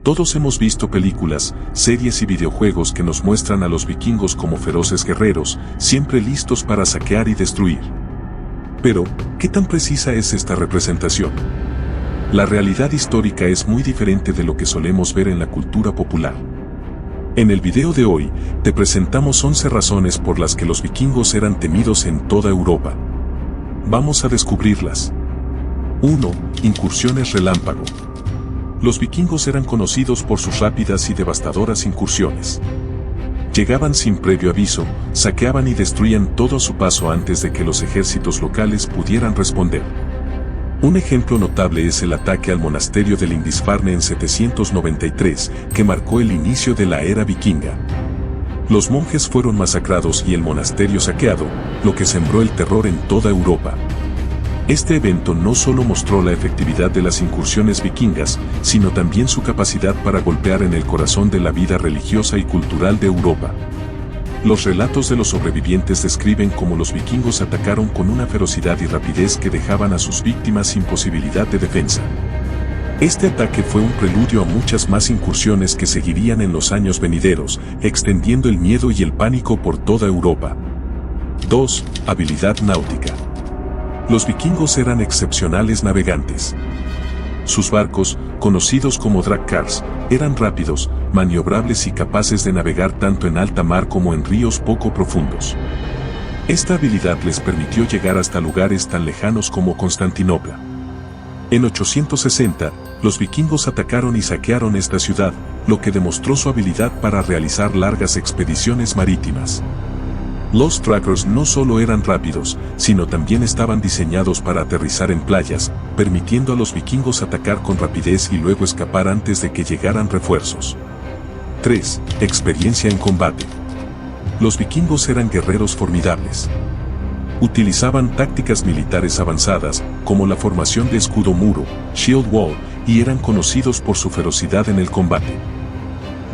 Todos hemos visto películas, series y videojuegos que nos muestran a los vikingos como feroces guerreros, siempre listos para saquear y destruir. Pero, ¿qué tan precisa es esta representación? La realidad histórica es muy diferente de lo que solemos ver en la cultura popular. En el video de hoy, te presentamos 11 razones por las que los vikingos eran temidos en toda Europa. Vamos a descubrirlas. 1. Incursiones relámpago. Los vikingos eran conocidos por sus rápidas y devastadoras incursiones. Llegaban sin previo aviso, saqueaban y destruían todo a su paso antes de que los ejércitos locales pudieran responder. Un ejemplo notable es el ataque al monasterio de Lindisfarne en 793, que marcó el inicio de la era vikinga. Los monjes fueron masacrados y el monasterio saqueado, lo que sembró el terror en toda Europa. Este evento no solo mostró la efectividad de las incursiones vikingas, sino también su capacidad para golpear en el corazón de la vida religiosa y cultural de Europa. Los relatos de los sobrevivientes describen cómo los vikingos atacaron con una ferocidad y rapidez que dejaban a sus víctimas sin posibilidad de defensa. Este ataque fue un preludio a muchas más incursiones que seguirían en los años venideros, extendiendo el miedo y el pánico por toda Europa. 2. Habilidad náutica. Los vikingos eran excepcionales navegantes. Sus barcos, conocidos como dragcars, eran rápidos, maniobrables y capaces de navegar tanto en alta mar como en ríos poco profundos. Esta habilidad les permitió llegar hasta lugares tan lejanos como Constantinopla. En 860, los vikingos atacaron y saquearon esta ciudad, lo que demostró su habilidad para realizar largas expediciones marítimas. Los trackers no solo eran rápidos, sino también estaban diseñados para aterrizar en playas, permitiendo a los vikingos atacar con rapidez y luego escapar antes de que llegaran refuerzos. 3. Experiencia en combate. Los vikingos eran guerreros formidables. Utilizaban tácticas militares avanzadas, como la formación de escudo muro, shield wall, y eran conocidos por su ferocidad en el combate.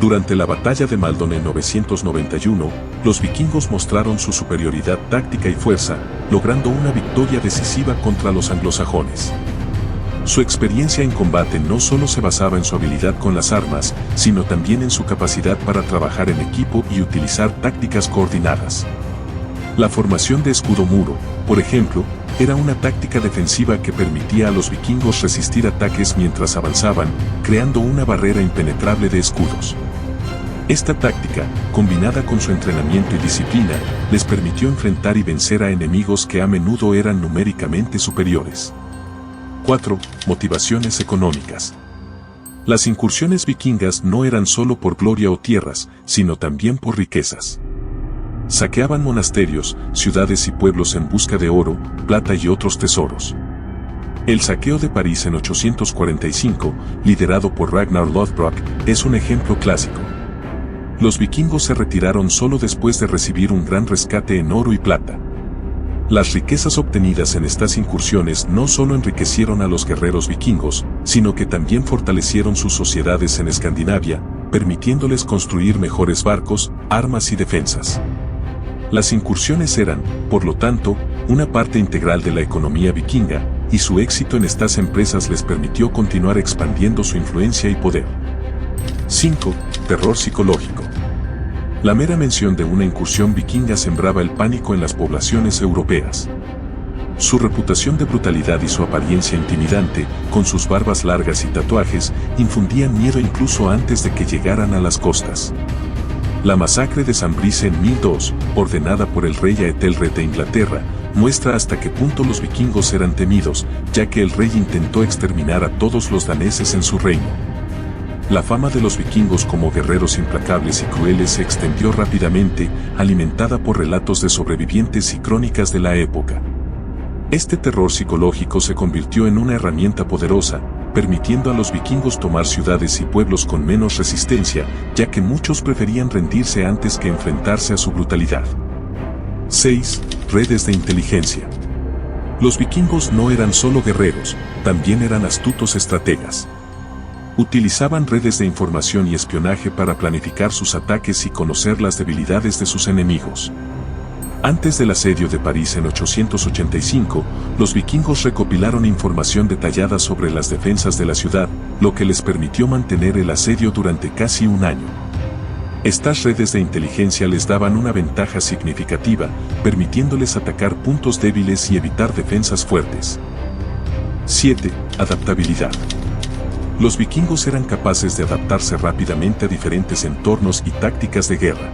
Durante la batalla de Maldon en 991, los vikingos mostraron su superioridad táctica y fuerza, logrando una victoria decisiva contra los anglosajones. Su experiencia en combate no solo se basaba en su habilidad con las armas, sino también en su capacidad para trabajar en equipo y utilizar tácticas coordinadas. La formación de escudo muro, por ejemplo, era una táctica defensiva que permitía a los vikingos resistir ataques mientras avanzaban, creando una barrera impenetrable de escudos. Esta táctica, combinada con su entrenamiento y disciplina, les permitió enfrentar y vencer a enemigos que a menudo eran numéricamente superiores. 4. Motivaciones económicas. Las incursiones vikingas no eran solo por gloria o tierras, sino también por riquezas. Saqueaban monasterios, ciudades y pueblos en busca de oro, plata y otros tesoros. El saqueo de París en 845, liderado por Ragnar Lothbrok, es un ejemplo clásico. Los vikingos se retiraron solo después de recibir un gran rescate en oro y plata. Las riquezas obtenidas en estas incursiones no solo enriquecieron a los guerreros vikingos, sino que también fortalecieron sus sociedades en Escandinavia, permitiéndoles construir mejores barcos, armas y defensas. Las incursiones eran, por lo tanto, una parte integral de la economía vikinga, y su éxito en estas empresas les permitió continuar expandiendo su influencia y poder. 5. Terror psicológico. La mera mención de una incursión vikinga sembraba el pánico en las poblaciones europeas. Su reputación de brutalidad y su apariencia intimidante, con sus barbas largas y tatuajes, infundían miedo incluso antes de que llegaran a las costas. La masacre de San Brice en 1002, ordenada por el rey Aethelred de Inglaterra, muestra hasta qué punto los vikingos eran temidos, ya que el rey intentó exterminar a todos los daneses en su reino. La fama de los vikingos como guerreros implacables y crueles se extendió rápidamente, alimentada por relatos de sobrevivientes y crónicas de la época. Este terror psicológico se convirtió en una herramienta poderosa, permitiendo a los vikingos tomar ciudades y pueblos con menos resistencia, ya que muchos preferían rendirse antes que enfrentarse a su brutalidad. 6. Redes de inteligencia. Los vikingos no eran solo guerreros, también eran astutos estrategas. Utilizaban redes de información y espionaje para planificar sus ataques y conocer las debilidades de sus enemigos. Antes del asedio de París en 885, los vikingos recopilaron información detallada sobre las defensas de la ciudad, lo que les permitió mantener el asedio durante casi un año. Estas redes de inteligencia les daban una ventaja significativa, permitiéndoles atacar puntos débiles y evitar defensas fuertes. 7. Adaptabilidad. Los vikingos eran capaces de adaptarse rápidamente a diferentes entornos y tácticas de guerra.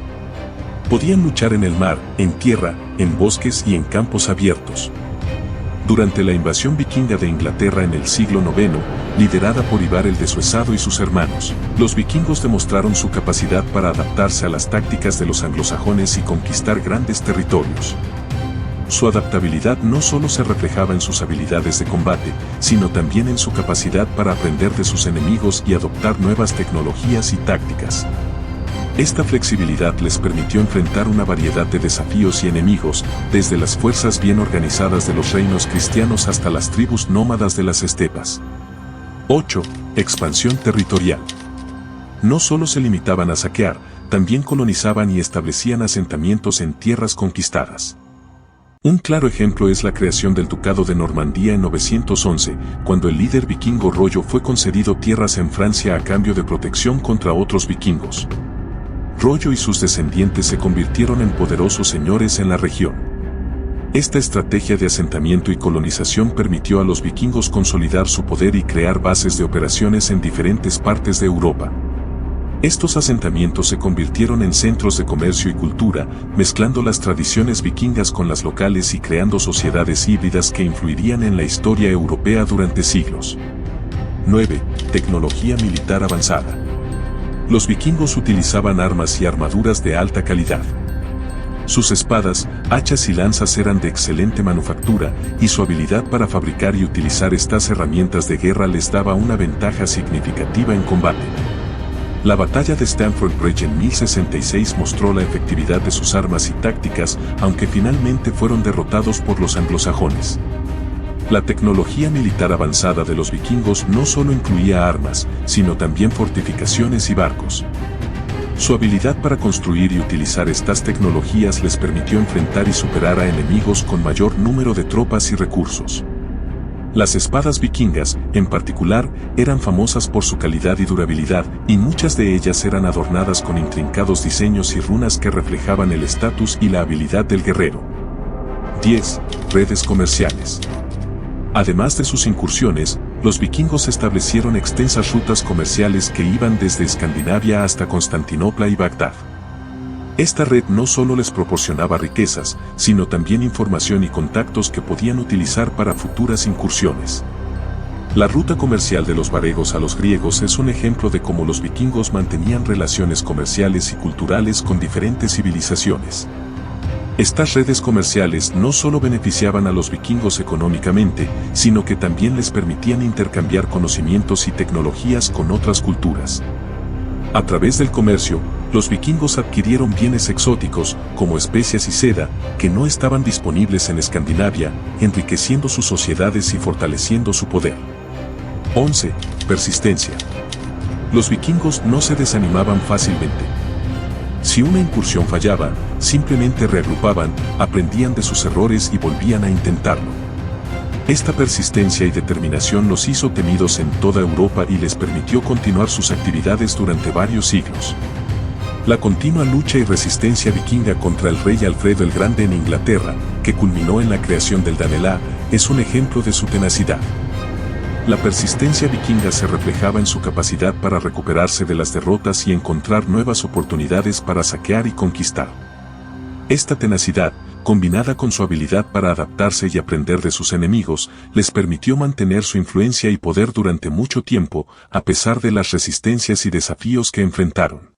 Podían luchar en el mar, en tierra, en bosques y en campos abiertos. Durante la invasión vikinga de Inglaterra en el siglo IX, liderada por Ivar el Desuesado y sus hermanos, los vikingos demostraron su capacidad para adaptarse a las tácticas de los anglosajones y conquistar grandes territorios. Su adaptabilidad no solo se reflejaba en sus habilidades de combate, sino también en su capacidad para aprender de sus enemigos y adoptar nuevas tecnologías y tácticas. Esta flexibilidad les permitió enfrentar una variedad de desafíos y enemigos, desde las fuerzas bien organizadas de los reinos cristianos hasta las tribus nómadas de las estepas. 8. Expansión territorial. No solo se limitaban a saquear, también colonizaban y establecían asentamientos en tierras conquistadas. Un claro ejemplo es la creación del Ducado de Normandía en 911, cuando el líder vikingo Rollo fue concedido tierras en Francia a cambio de protección contra otros vikingos. Rollo y sus descendientes se convirtieron en poderosos señores en la región. Esta estrategia de asentamiento y colonización permitió a los vikingos consolidar su poder y crear bases de operaciones en diferentes partes de Europa. Estos asentamientos se convirtieron en centros de comercio y cultura, mezclando las tradiciones vikingas con las locales y creando sociedades híbridas que influirían en la historia europea durante siglos. 9. Tecnología militar avanzada. Los vikingos utilizaban armas y armaduras de alta calidad. Sus espadas, hachas y lanzas eran de excelente manufactura, y su habilidad para fabricar y utilizar estas herramientas de guerra les daba una ventaja significativa en combate. La batalla de Stamford Bridge en 1066 mostró la efectividad de sus armas y tácticas, aunque finalmente fueron derrotados por los anglosajones. La tecnología militar avanzada de los vikingos no solo incluía armas, sino también fortificaciones y barcos. Su habilidad para construir y utilizar estas tecnologías les permitió enfrentar y superar a enemigos con mayor número de tropas y recursos. Las espadas vikingas, en particular, eran famosas por su calidad y durabilidad, y muchas de ellas eran adornadas con intrincados diseños y runas que reflejaban el estatus y la habilidad del guerrero. 10. Redes comerciales. Además de sus incursiones, los vikingos establecieron extensas rutas comerciales que iban desde Escandinavia hasta Constantinopla y Bagdad. Esta red no solo les proporcionaba riquezas, sino también información y contactos que podían utilizar para futuras incursiones. La ruta comercial de los varegos a los griegos es un ejemplo de cómo los vikingos mantenían relaciones comerciales y culturales con diferentes civilizaciones. Estas redes comerciales no solo beneficiaban a los vikingos económicamente, sino que también les permitían intercambiar conocimientos y tecnologías con otras culturas. A través del comercio, los vikingos adquirieron bienes exóticos, como especias y seda, que no estaban disponibles en Escandinavia, enriqueciendo sus sociedades y fortaleciendo su poder. 11. Persistencia. Los vikingos no se desanimaban fácilmente. Si una incursión fallaba, simplemente reagrupaban, aprendían de sus errores y volvían a intentarlo. Esta persistencia y determinación los hizo temidos en toda Europa y les permitió continuar sus actividades durante varios siglos. La continua lucha y resistencia vikinga contra el rey Alfredo el Grande en Inglaterra, que culminó en la creación del Danelaw, es un ejemplo de su tenacidad. La persistencia vikinga se reflejaba en su capacidad para recuperarse de las derrotas y encontrar nuevas oportunidades para saquear y conquistar. Esta tenacidad, combinada con su habilidad para adaptarse y aprender de sus enemigos, les permitió mantener su influencia y poder durante mucho tiempo, a pesar de las resistencias y desafíos que enfrentaron.